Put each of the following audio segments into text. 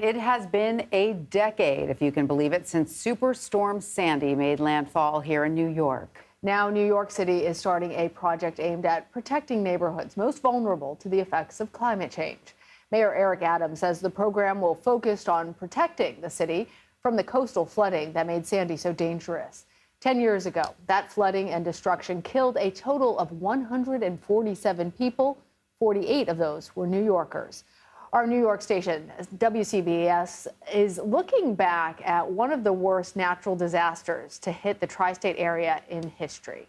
It has been a decade, if you can believe it, since Superstorm Sandy made landfall here in New York. Now, New York City is starting a project aimed at protecting neighborhoods most vulnerable to the effects of climate change. Mayor Eric Adams says the program will focus on protecting the city from the coastal flooding that made Sandy so dangerous. 10 years ago, that flooding and destruction killed a total of 147 people. 48 of those were New Yorkers. Our New York station, WCBS, is looking back at one of the worst natural disasters to hit the tri-state area in history.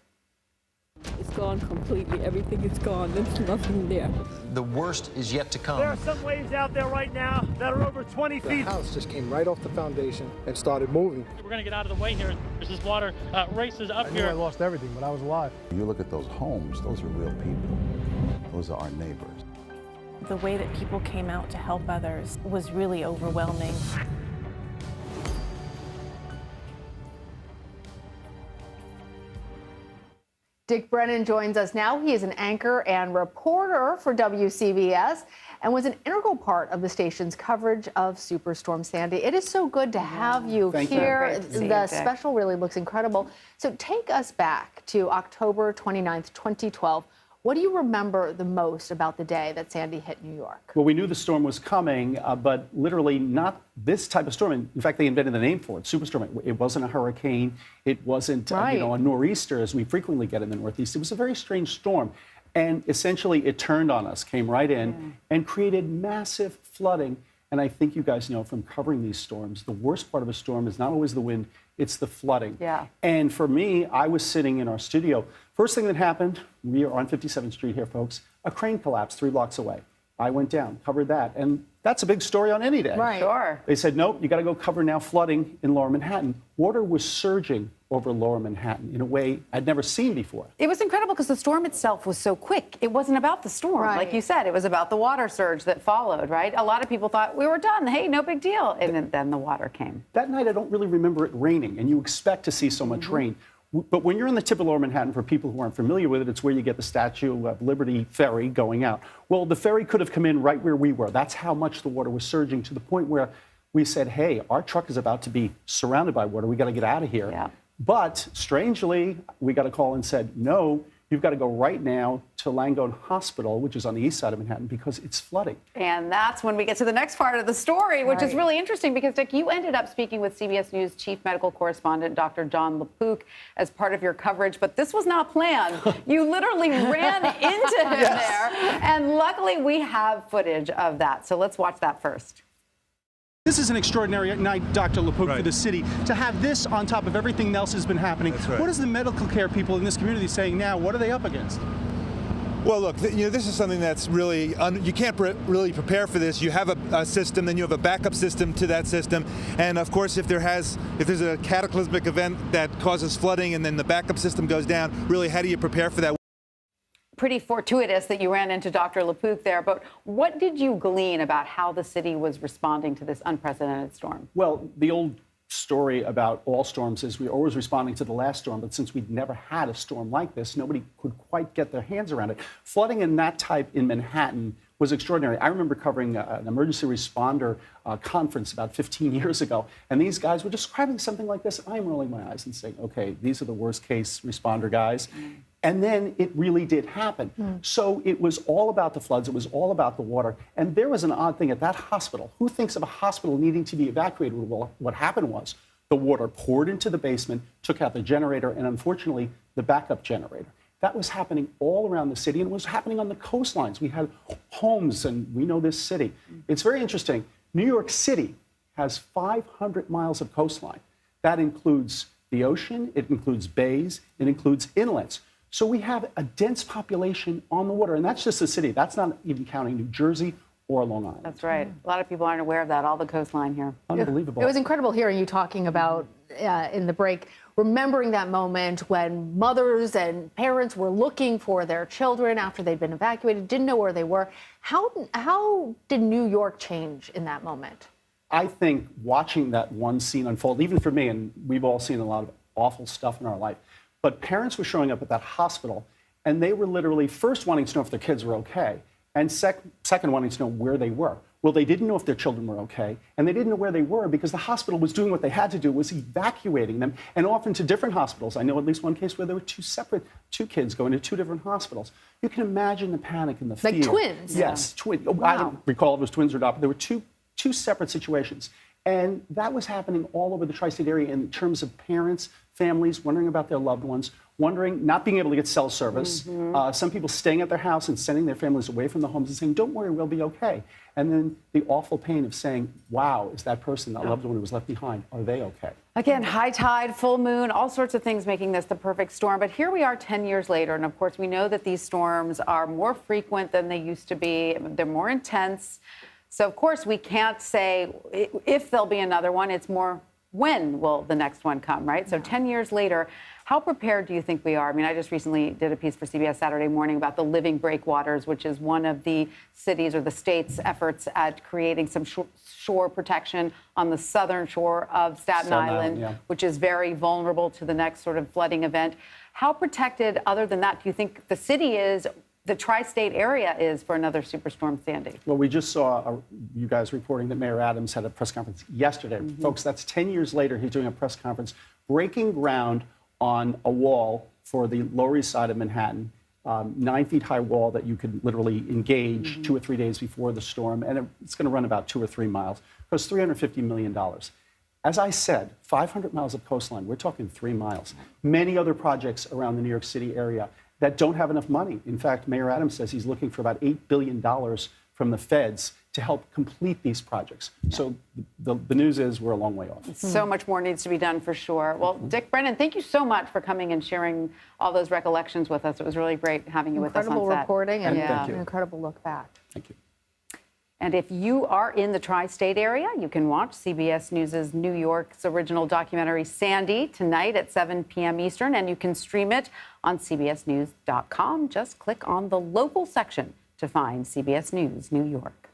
It's gone completely. Everything is gone. There's nothing there. The worst is yet to come. There are some waves out there right now that are over 20 feet. The house just came right off the foundation and started moving. We're going to get out of the way here. There's this water races up I here. knew I lost everything, but I was alive. You look at those homes, those are real people. Those are our neighbors. The way that people came out to help others was really overwhelming. Dick Brennan joins us now. He is an anchor and reporter for WCBS and was an integral part of the station's coverage of Superstorm Sandy. It is so good to have you here. The special really looks incredible. So take us back to October 29th, 2012. What do you remember the most about the day that Sandy hit New York? Well, we knew the storm was coming, but literally not this type of storm. In fact, they invented the name for it, Superstorm. It wasn't a hurricane. It wasn't a nor'easter, as we frequently get in the Northeast. It was a very strange storm. And essentially, it turned on us, came right in, and created massive flooding. And I think you guys know from covering these storms, the worst part of a storm is not always the wind, it's the flooding. Yeah. And for me, I was sitting in our studio. First thing that happened, we are on 57th Street here, folks. A crane collapsed 3 blocks away. I went down, covered that. And that's a big story on any day. Right. Sure. They said, nope, you got to go cover now flooding in Lower Manhattan. Water was surging over Lower Manhattan in a way I'd never seen before. It was incredible because the storm itself was so quick. It wasn't about the storm. Right. Like you said, it was about the water surge that followed, right? A lot of people thought we were done. Hey, no big deal. And then the water came. That night, I don't really remember it raining, and you expect to see so much rain. But when you're in the tip of Lower Manhattan, for people who aren't familiar with it, it's where you get the Statue of Liberty ferry going out. Well, the ferry could have come in right where we were. That's how much the water was surging, to the point where we said, hey, our truck is about to be surrounded by water. We got to get out of here. Yeah. But strangely, we got a call and said, no, you've got to go right now to Langone Hospital, which is on the east side of Manhattan, because it's flooding. And that's when we get to the next part of the story, which is really interesting because, Dick, you ended up speaking with CBS News chief medical correspondent Dr. John LaPook as part of your coverage, but this was not planned. You literally ran into him there, and luckily we have footage of that. So let's watch that first. This is an extraordinary night, Dr. LaPook, for the city. To have this on top of everything else that's been happening, what is the medical care people in this community saying now? What are they up against? Well, look, this is something that's really, you can't really prepare for this. You have a system, then you have a backup system to that system. And of course, if there's a cataclysmic event that causes flooding and then the backup system goes down, really, how do you prepare for that? Pretty fortuitous that you ran into Dr. LaPook there, but what did you glean about how the city was responding to this unprecedented storm? Well, the old story about all storms is we're always responding to the last storm, but since we'd never had a storm like this, nobody could quite get their hands around it. Flooding in that type in Manhattan was extraordinary. I remember covering an emergency responder conference about 15 years ago, and these guys were describing something like this. I'm rolling my eyes and saying, okay, these are the worst case responder guys. And then it really did happen. So it was all about the floods. It was all about the water. And there was an odd thing at that hospital. Who thinks of a hospital needing to be evacuated? Well, what happened was the water poured into the basement, took out the generator, and unfortunately, the backup generator. That was happening all around the city, and it was happening on the coastlines. We had homes, and we know this city. It's very interesting. New York City has 500 miles of coastline. That includes the ocean, it includes bays, it includes inlets. So we have a dense population on the water, and that's just the city. That's not even counting New Jersey or Long Island. That's right. A lot of people aren't aware of that, all the coastline here. Unbelievable. It was incredible hearing you talking about, in the break, remembering that moment when mothers and parents were looking for their children after they'd been evacuated, didn't know where they were. How did New York change in that moment? I think watching that one scene unfold, even for me, and we've all seen a lot of awful stuff in our life, but parents were showing up at that hospital, and they were literally first wanting to know if their kids were okay, and second wanting to know where they were. Well, they didn't know if their children were okay, and they didn't know where they were because the hospital was doing what they had to do, was evacuating them, and often to different hospitals. I know at least one case where there were two kids going to two different hospitals. You can imagine the panic and the fear. Like twins? Yes, twins. Wow. I don't recall if it was twins or not, but there were two separate situations. And that was happening all over the tri-state area in terms of parents, families wondering about their loved ones, wondering, not being able to get cell service. Some people staying at their house and sending their families away from the homes and saying, don't worry, we'll be okay. And then the awful pain of saying, wow, is that person, that loved one who was left behind, are they okay? Again, high tide, full moon, all sorts of things making this the perfect storm. But here we are 10 years later. And of course, we know that these storms are more frequent than they used to be. They're more intense. So, of course, we can't say if there'll be another one. It's more, when will the next one come, right? So 10 years later, how prepared do you think we are? I mean, I just recently did a piece for CBS Saturday Morning about the living breakwaters, which is one of the cities or the state's efforts at creating some shore protection on the southern shore of Staten Island, which is very vulnerable to the next sort of flooding event. How protected, other than that, do you think the city is, the tri-state area is, for another Superstorm Sandy? Well, we just saw you guys reporting that Mayor Adams had a press conference yesterday. Folks, that's 10 years later. He's doing a press conference breaking ground on a wall for the Lower East Side of Manhattan, 9 feet high wall that you could literally engage 2 or 3 days before the storm. And it's going to run about 2 or 3 miles. It costs $350 million. As I said, 500 miles of coastline. We're talking 3 miles. Many other projects around the New York City area that don't have enough money. In fact, Mayor Adams says he's looking for about $8 billion from the feds to help complete these projects. So the news is we're a long way off. So much more needs to be done for sure. Well, Dick Brennan, thank you so much for coming and sharing all those recollections with us. It was really great having you with us on set. Incredible reporting and Thank you. an incredible look back. Thank you. And if you are in the tri-state area, you can watch CBS News' New York's original documentary, Sandy, tonight at 7 p.m. Eastern, and you can stream it on CBSNews.com. Just click on the local section to find CBS News New York.